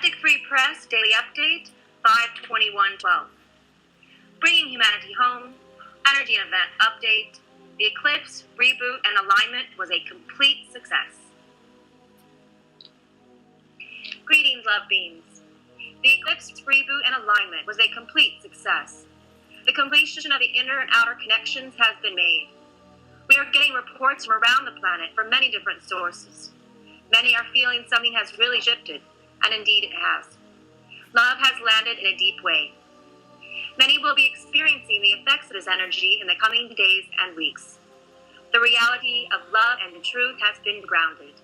Galactic Free Press Daily Update, 5/21/12. Bringing Humanity Home, Energy and Event Update. The Eclipse, Reboot, and Alignment was a complete success. Greetings, love beings. The Eclipse, Reboot, and Alignment was a complete success. The completion of the inner and outer connections has been made. We are getting reports from around the planet from many different sources. Many are feeling something has really shifted, and indeed it has. Love has landed in a deep way. Many will be experiencing the effects of this energy in the coming days and weeks. The reality of love and the truth has been grounded.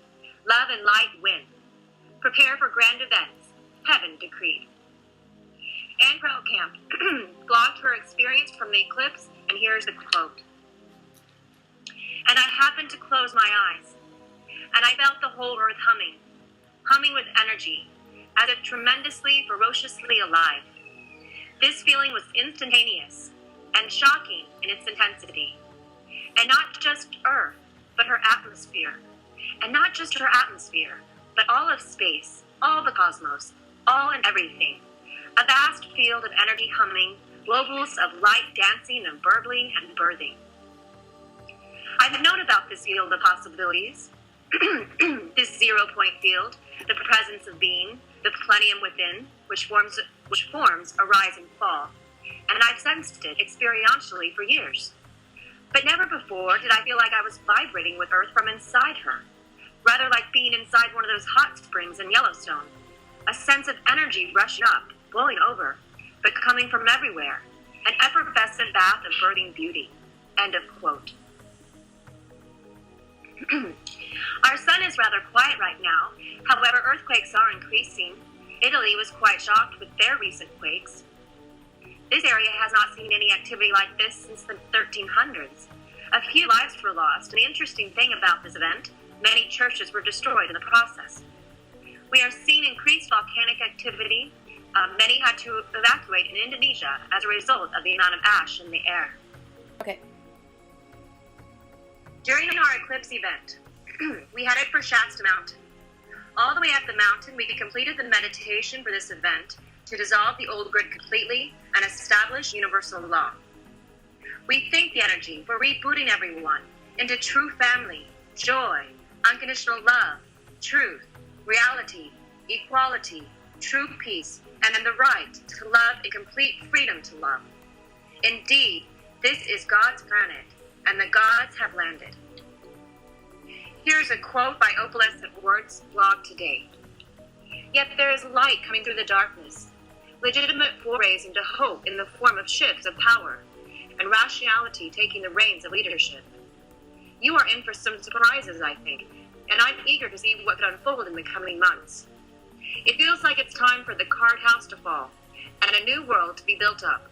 Love and light win. Prepare for grand events. Heaven decreed. Anne Camp blogged her experience from the eclipse, and here's the quote. And I happened to close my eyes, and I felt the whole earth humming with energy, as if tremendously, ferociously alive. This feeling was instantaneous and shocking in its intensity. And not just Earth, but her atmosphere. And not just her atmosphere, but all of space, all the cosmos, all and everything. A vast field of energy humming, globals of light dancing and burbling and birthing. I've known about this field of possibilities, this zero-point field, the presence of being, the plenum within, which forms a rise and fall, and I've sensed it experientially for years. But never before did I feel like I was vibrating with Earth from inside her, rather like being inside one of those hot springs in Yellowstone, a sense of energy rushing up, blowing over, but coming from everywhere, an effervescent bath of birthing beauty. End of quote. Our sun is rather quiet right now. However, earthquakes are increasing. Italy was quite shocked with their recent quakes. This area has not seen any activity like this since the 1300s. A few lives were lost, and the interesting thing about this event, many churches were destroyed in the process. We are seeing increased volcanic activity. Many had to evacuate in Indonesia as a result of the amount of ash in the air. Okay. During our eclipse event, we headed for Shasta Mountain. All the way up the mountain, we completed the meditation for this event to dissolve the old grid completely and establish universal law. We thank the energy for rebooting everyone into true family, joy, unconditional love, truth, reality, equality, true peace, and then the right to love and complete freedom to love. Indeed, this is God's planet, and the gods have landed. Here's a quote by Opalescent Words blog today. Yet there is light coming through the darkness, legitimate forays into hope in the form of shifts of power, and rationality taking the reins of leadership. You are in for some surprises, I think, and I'm eager to see what could unfold in the coming months. It feels like it's time for the card house to fall, and a new world to be built up.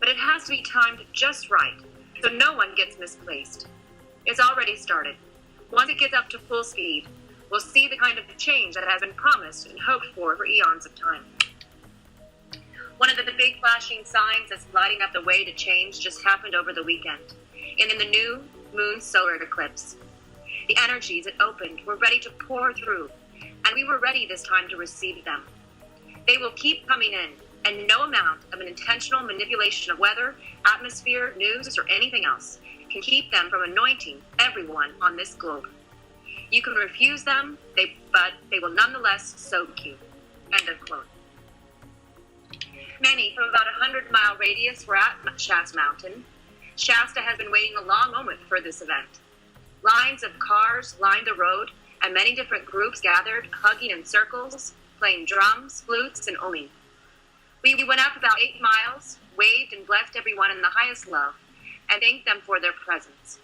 But it has to be timed just right, so no one gets misplaced. It's already started. Once it gets up to full speed, we'll see the kind of change that has been promised and hoped for eons of time. One of the big flashing signs that's lighting up the way to change just happened over the weekend, in the new moon solar eclipse. The energies that opened were ready to pour through, and we were ready this time to receive them. They will keep coming in, and no amount of an intentional manipulation of weather, atmosphere, news, or anything else can keep them from anointing everyone on this globe. You can refuse them, but they will nonetheless soak you. End of quote. Many from about 100-mile radius were at Shasta Mountain. Shasta has been waiting a long moment for this event. Lines of cars lined the road, and many different groups gathered, hugging in circles, playing drums, flutes, and oming. We went up about 8 miles, waved and blessed everyone in the highest love, and thanked them for their presence.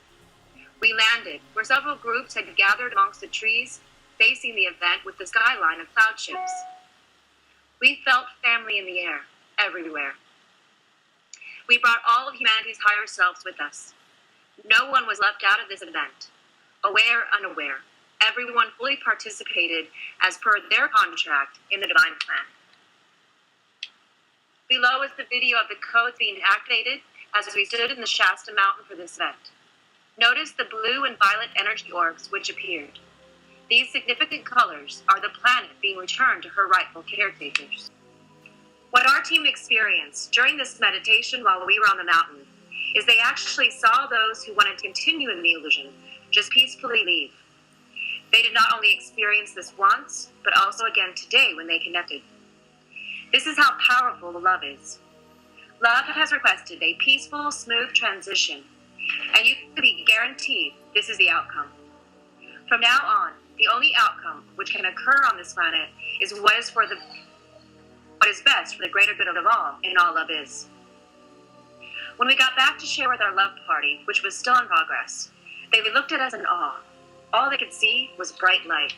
We landed, where several groups had gathered amongst the trees, facing the event with the skyline of cloud ships. We felt family in the air, everywhere. We brought all of humanity's higher selves with us. No one was left out of this event, aware, unaware. Everyone fully participated as per their contract in the divine plan. Below is the video of the codes being activated as we stood in the Shasta Mountain for this event. Notice the blue and violet energy orbs which appeared. These significant colors are the planet being returned to her rightful caretakers. What our team experienced during this meditation while we were on the mountain is they actually saw those who wanted to continue in the illusion just peacefully leave. They did not only experience this once, but also again today when they connected. This is how powerful the love is. Love has requested a peaceful, smooth transition, and you can be guaranteed this is the outcome. From now on, the only outcome which can occur on this planet is what is best for the greater good of all, and all love is. When we got back to share with our love party, which was still in progress, they looked at us in awe. All they could see was bright light.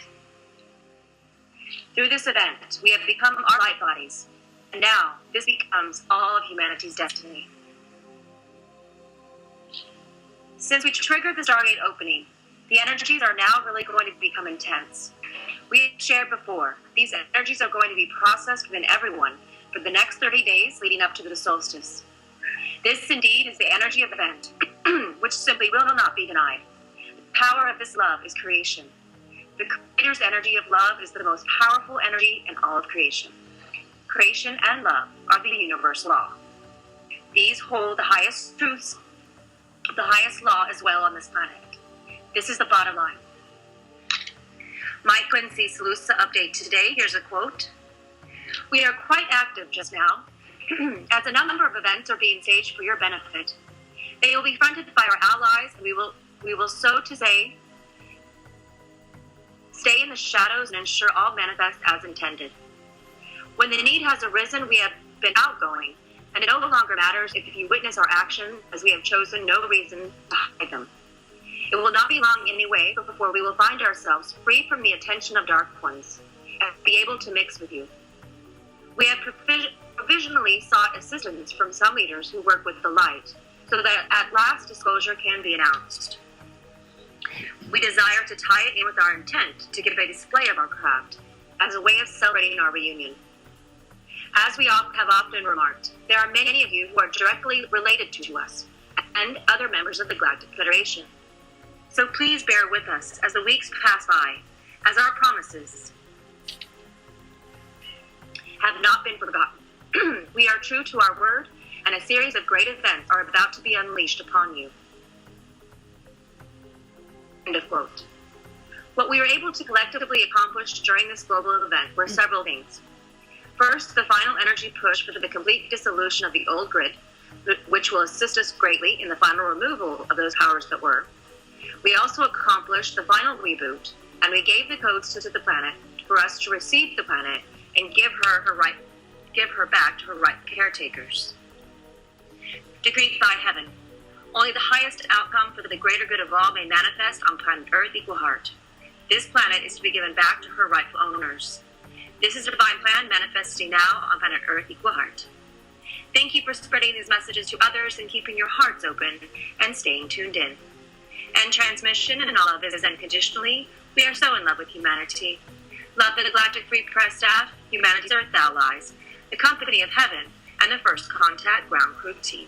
Through this event, we have become our light bodies, and now this becomes all of humanity's destiny. Since we triggered the Stargate opening, the energies are now really going to become intense. We shared before, these energies are going to be processed within everyone for the next 30 days leading up to the solstice. This indeed is the energy of the event, which simply will not be denied. The power of this love is creation. The Creator's energy of love is the most powerful energy in all of creation. Creation and love are the universal law. These hold the highest truths, the highest law as well on this planet. This is the bottom line. My Quincy Salusa update today. Here's a quote. We are quite active just now, as a number of events are being staged for your benefit. They will be fronted by our allies, and we will so to say stay in the shadows and ensure all manifest as intended. When the need has arisen, we have been outgoing, and it no longer matters if you witness our actions, as we have chosen no reason to hide them. It will not be long anyway before we will find ourselves free from the attention of dark ones and be able to mix with you. We have provisionally sought assistance from some leaders who work with the light, so that at last disclosure can be announced. We desire to tie it in with our intent to give a display of our craft as a way of celebrating our reunion. As we have often remarked, there are many of you who are directly related to us and other members of the Galactic Federation. So please bear with us as the weeks pass by, as our promises have not been forgotten. We are true to our word, and a series of great events are about to be unleashed upon you. End of quote. What we were able to collectively accomplish during this global event were several things. First, the final energy push for the complete dissolution of the old grid, which will assist us greatly in the final removal of those powers that were. We also accomplished the final reboot, and we gave the codes to the planet for us to receive the planet and give her back to her right caretakers. Decreed by heaven. Only the highest outcome for the greater good of all may manifest on planet Earth equal heart. This planet is to be given back to her rightful owners. This is a divine plan manifesting now on planet Earth equal heart. Thank you for spreading these messages to others and keeping your hearts open and staying tuned in. And transmission and all of this is unconditionally. We are so in love with humanity. Love the Galactic Free Press staff, humanity's Earth allies, the company of heaven, and the First Contact ground crew team.